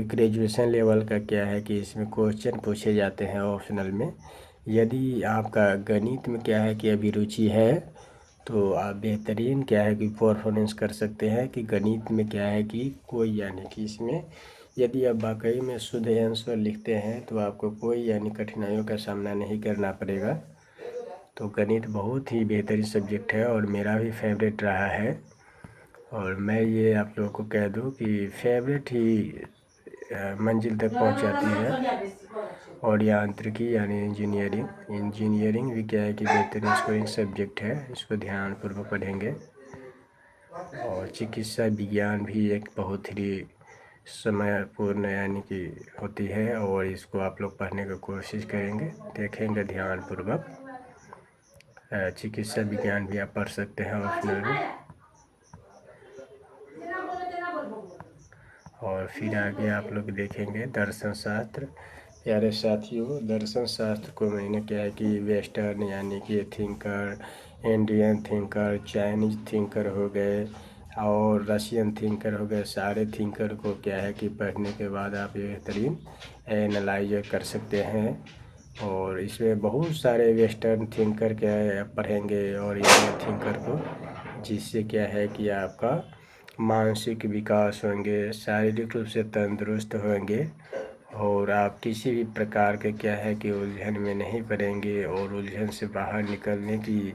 ग्रेजुएशन लेवल का क्या है कि इसमें क्वेश्चन पूछे जाते हैं ऑप्शनल में। यदि आपका गणित में क्या है कि अभिरुचि है तो आप बेहतरीन क्या है कि परफॉर्मेंस कर सकते हैं कि गणित में क्या है कि कोई यानी कि इसमें यदि आप वाकई में शुद्ध आंसर लिखते हैं तो आपको कोई यानी कठिनाइयों का सामना नहीं करना पड़ेगा। तो गणित बहुत ही बेहतरीन सब्जेक्ट है और मेरा भी फेवरेट रहा है और मैं ये आप लोगों को कह दूं कि फेवरेट ही मंजिल तक पहुंचाती है। और यांत्रिकी यानी इंजीनियरिंग भी क्या है कि बेहतरीन स्कोरिंग सब्जेक्ट है, इसको ध्यानपूर्वक पढ़ेंगे। और चिकित्सा विज्ञान भी एक बहुत ही समयपूर्ण यानी कि होती है और इसको आप लोग पढ़ने की कोशिश करेंगे, देखेंगे ध्यानपूर्वक। चिकित्सा विज्ञान भी आप पढ़ सकते हैं ऑप्शनल में। और फिर आगे आप लोग देखेंगे दर्शन शास्त्र। प्यारे साथियों, दर्शन शास्त्र को मैंने क्या है कि वेस्टर्न यानी कि thinker, Indian thinker, Chinese thinker हो गए और रशियन थिंकर हो गए, सारे थिंकर को क्या है कि पढ़ने के बाद आप बेहतरीन एनालाइज कर सकते हैं। और इसमें बहुत सारे वेस्टर्न थिंकर क्या है पढ़ेंगे और इंडियन थिंकर को, जिससे क्या है कि आपका मानसिक विकास होंगे, शारीरिक रूप से तंदुरुस्त होंगे और आप किसी भी प्रकार के क्या है कि उलझन में नहीं पड़ेंगे और उलझन से बाहर निकलने की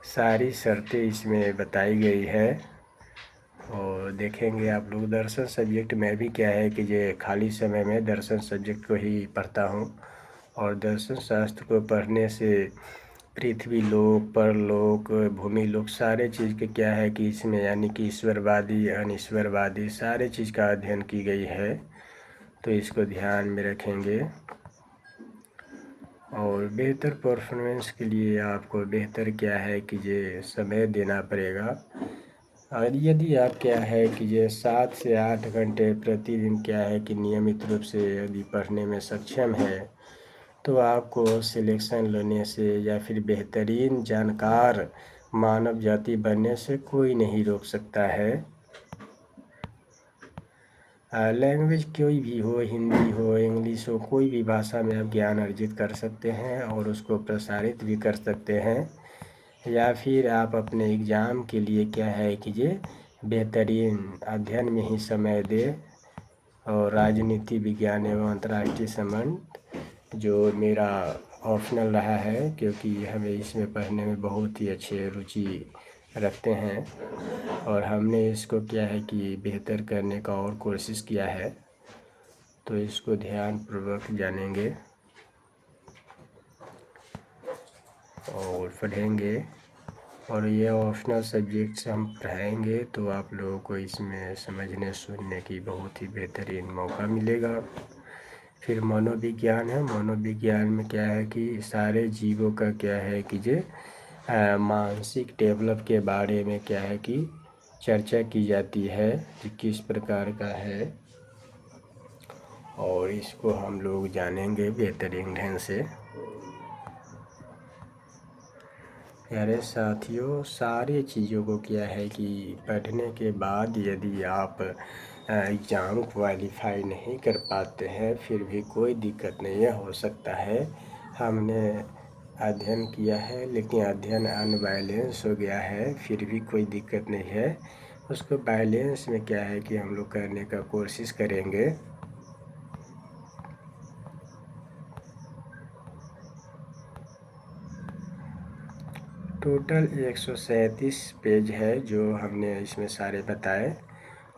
सारी शर्तें इसमें बताई गई है। और देखेंगे आप लोग दर्शन सब्जेक्ट में भी क्या है कि ये खाली समय में दर्शन सब्जेक्ट को ही पढ़ता हूँ और दर्शन शास्त्र को पढ़ने से पृथ्वी लोक, परलोक, भूमि लोक सारे चीज़ के क्या है कि इसमें यानी कि ईश्वरवादी, अनिश्वरवादी सारे चीज़ का अध्ययन की गई है, तो इसको ध्यान में रखेंगे। और बेहतर परफॉर्मेंस के लिए आपको बेहतर क्या है कि ये समय देना पड़ेगा। और यदि आप क्या है कि ये 7 से 8 घंटे प्रतिदिन क्या है कि नियमित रूप से यदि पढ़ने में सक्षम है तो आपको सिलेक्शन लेने से या फिर बेहतरीन जानकार मानव जाति बनने से कोई नहीं रोक सकता है। लैंग्वेज कोई भी हो, हिंदी हो, इंग्लिश हो, कोई भी भाषा में आप ज्ञान अर्जित कर सकते हैं और उसको प्रसारित भी कर सकते हैं। या फिर आप अपने एग्ज़ाम के लिए क्या है कि ये बेहतरीन अध्ययन में ही समय दें। और राजनीति विज्ञान एवं अंतर्राष्ट्रीय संबंध जो मेरा ऑप्शनल रहा है, क्योंकि हमें इसमें पढ़ने में बहुत ही अच्छे रुचि रखते हैं और हमने इसको क्या है कि बेहतर करने का और कोशिश किया है, तो इसको ध्यानपूर्वक जानेंगे और पढ़ेंगे। और ये ऑप्शनल सब्जेक्ट्स हम पढ़ाएंगे तो आप लोगों को इसमें समझने सुनने की बहुत ही बेहतरीन मौका मिलेगा। फिर मनोविज्ञान है। मनोविज्ञान में क्या है कि सारे जीवों का क्या है कि मानसिक डेवलप के बारे में क्या है कि चर्चा की जाती है कि किस प्रकार का है, और इसको हम लोग जानेंगे बेहतरीन ढंग से। प्यारे साथियों, सारी चीज़ों को क्या है कि पढ़ने के बाद यदि आप एग्ज़ाम क्वालिफाई नहीं कर पाते हैं, फिर भी कोई दिक्कत नहीं है, हो सकता है हमने अध्ययन किया है लेकिन अध्ययन अनबैलेंस हो गया है, फिर भी कोई दिक्कत नहीं है। उसको बैलेंस में क्या है कि हम लोग करने का कोशिश करेंगे। टोटल 137 पेज है जो हमने इसमें सारे बताए।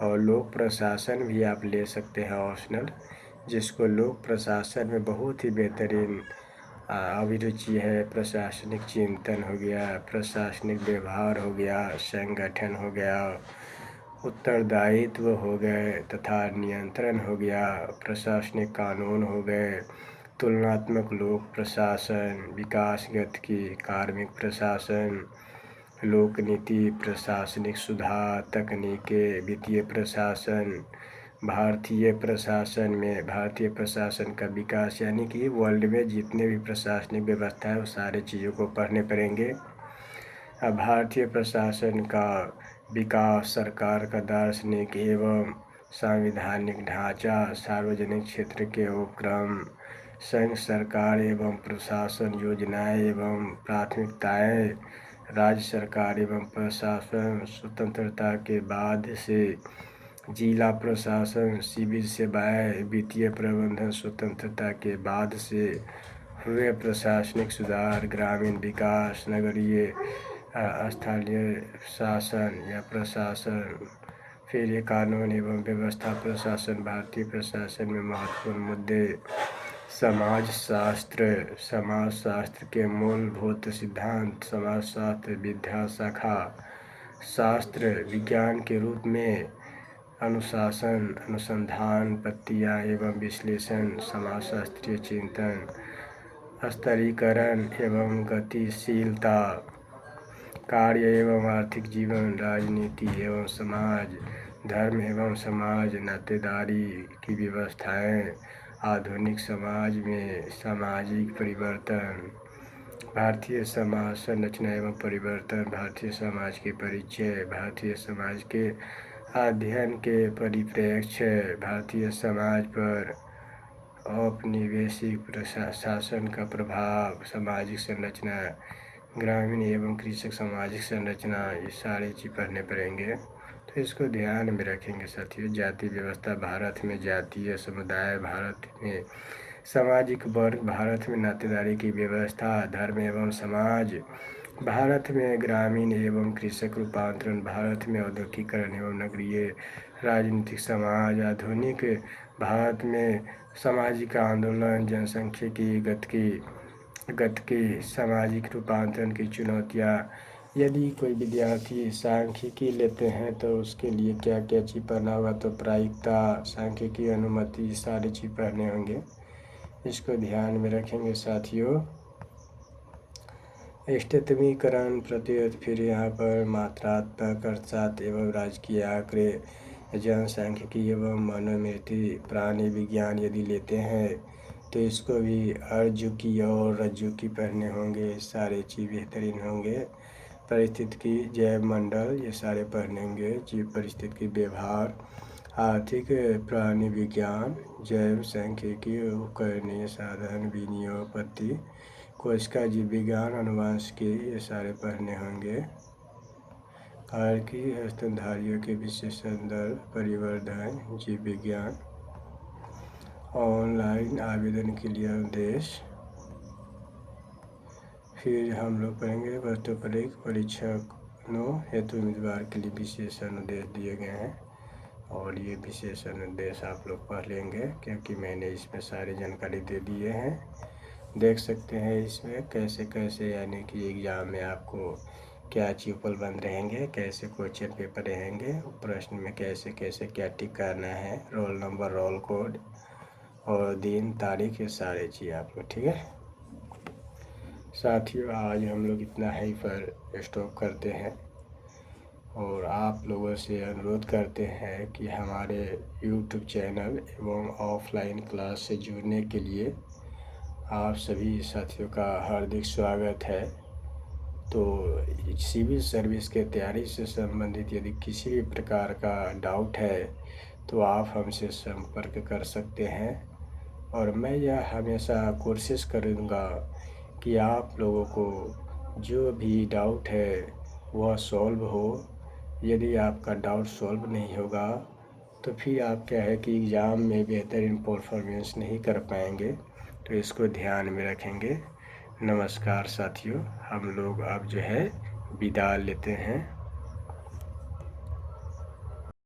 और लोक प्रशासन भी आप ले सकते हैं ऑप्शनल, जिसको लोक प्रशासन में बहुत ही बेहतरीन अभिरुचि है। प्रशासनिक चिंतन हो गया, प्रशासनिक व्यवहार हो गया, संगठन हो गया, उत्तरदायित्व हो गए तथा नियंत्रण हो गया, प्रशासनिक कानून हो गए, तुलनात्मक लोक प्रशासन, विकासगत की कार्मिक प्रशासन, लोक नीति, प्रशासनिक सुधार, तकनीकें, वित्तीय प्रशासन, भारतीय प्रशासन में भारतीय प्रशासन का विकास, यानी कि वर्ल्ड में जितने भी प्रशासनिक व्यवस्था है वो सारे चीज़ों को पढ़ने पड़ेंगे। अब भारतीय प्रशासन का विकास, सरकार का दार्शनिक एवं संवैधानिक ढांचा, सार्वजनिक क्षेत्र के उपक्रम, संघ सरकार एवं प्रशासन योजनाएं एवं प्राथमिकताएं, राज्य सरकार एवं प्रशासन स्वतंत्रता के बाद से, जिला प्रशासन, सिविल सेवाएं, वित्तीय प्रबंधन स्वतंत्रता के बाद से हुए प्रशासनिक सुधार, ग्रामीण विकास, नगरीय स्थानीय शासन या प्रशासन, फिर ये कानून एवं व्यवस्था प्रशासन। भारतीय प्रशासन में महत्वपूर्ण मुद्दे, समाज शास्त्र के मूलभूत सिद्धांत, समाज शास्त्र विद्या शाखा शास्त्र विज्ञान के रूप में अनुशासन, अनुसंधान, प्रक्रिया एवं विश्लेषण, समाजशास्त्रीय चिंतन, स्तरीकरण एवं गतिशीलता, कार्य एवं आर्थिक जीवन, राजनीति एवं समाज, धर्म एवं समाज, नातेदारी की व्यवस्थाएं, आधुनिक समाज में सामाजिक परिवर्तन, भारतीय समाज संरचना एवं परिवर्तन, भारतीय समाज के परिचय, भारतीय समाज के अध्ययन के परिप्रेक्ष्य, भारतीय समाज पर औपनिवेशिक शासन का प्रभाव, सामाजिक संरचना, ग्रामीण एवं कृषक सामाजिक संरचना, ये सारे चीज़ पढ़ने पड़ेंगे। तो इसको ध्यान में रखेंगे साथियों। जाति व्यवस्था, भारत में जातीय समुदाय, भारत में सामाजिक वर्ग, भारत में नातेदारी की व्यवस्था, धर्म एवं समाज, भारत में ग्रामीण एवं कृषक रूपांतरण, भारत में औद्योगिकरण एवं नगरीय राजनीतिक समाज, आधुनिक भारत में सामाजिक आंदोलन, जनसंख्या की गति, सामाजिक रूपांतरण की चुनौतियाँ। यदि कोई विद्यार्थी सांख्यिकी लेते हैं तो उसके लिए क्या क्या चीज़ पढ़ना होगा, तो प्रायिकता, सांख्यिकी, अनुमति, सारी चीज़ पढ़ने होंगे। इसको ध्यान में रखेंगे साथियों। स्थितिमीकरण प्रतिरोध, फिर यहाँ पर मात्रात्मक अर्थशास्त्र एवं राजकीय आंकड़े, जनसांख्यिकी एवं मनोमृति, प्राणी विज्ञान यदि लेते हैं तो इसको भी अर्जुकी और रज्जुकी पढ़ने होंगे। सारे चीज़ बेहतरीन होंगे। परिस्थितिकी, जैव मंडल, ये सारे पढ़ने होंगे। जीव परिस्थितिकी, व्यवहार, आर्थिक, प्राणी विज्ञान, जैव सांख्यिकी, उपकरणीय साधन, विनियोगपत्ति, कोशिका जीव विज्ञान, अनुवांशिकी, ये सारे पढ़ने होंगे। कार की स्तनधारियों के विशेषण दर, परिवर्धन, जीव विज्ञान, ऑनलाइन आवेदन के लिए उद्देश। फिर हम लोग पढ़ेंगे वस्तुपरक परीक्षणों हेतु उम्मीदवार के लिए विशेषण उद्देश दिए गए हैं, और ये विशेषण उद्देश आप लोग पढ़ लेंगे क्योंकि मैंने इसमें सारी जानकारी दे दिए हैं। देख सकते हैं इसमें कैसे कैसे यानी कि एग्ज़ाम में आपको क्या चीज़ उपलब्ध रहेंगे, कैसे क्वेश्चन पेपर रहेंगे, प्रश्न में कैसे कैसे क्या टिक करना है, रोल नंबर, रोल कोड, और दिन तारीख ये सारे चीज़ आपको, ठीक है साथियों। आज हम लोग इतना ही पर स्टॉप करते हैं और आप लोगों से अनुरोध करते हैं कि हमारे यूट्यूब चैनल एवं ऑफलाइन क्लास से जुड़ने के लिए आप सभी साथियों का हार्दिक स्वागत है। तो सिविल सर्विस के तैयारी से संबंधित यदि किसी भी प्रकार का डाउट है तो आप हमसे संपर्क कर सकते हैं और मैं यह हमेशा कोशिश करूँगा कि आप लोगों को जो भी डाउट है वह सॉल्व हो। यदि आपका डाउट सॉल्व नहीं होगा तो फिर आप क्या है कि एग्ज़ाम में बेहतर परफॉर्मेंस नहीं कर पाएंगे, तो इसको ध्यान में रखेंगे। नमस्कार साथियों, हम लोग अब जो है विदा लेते हैं।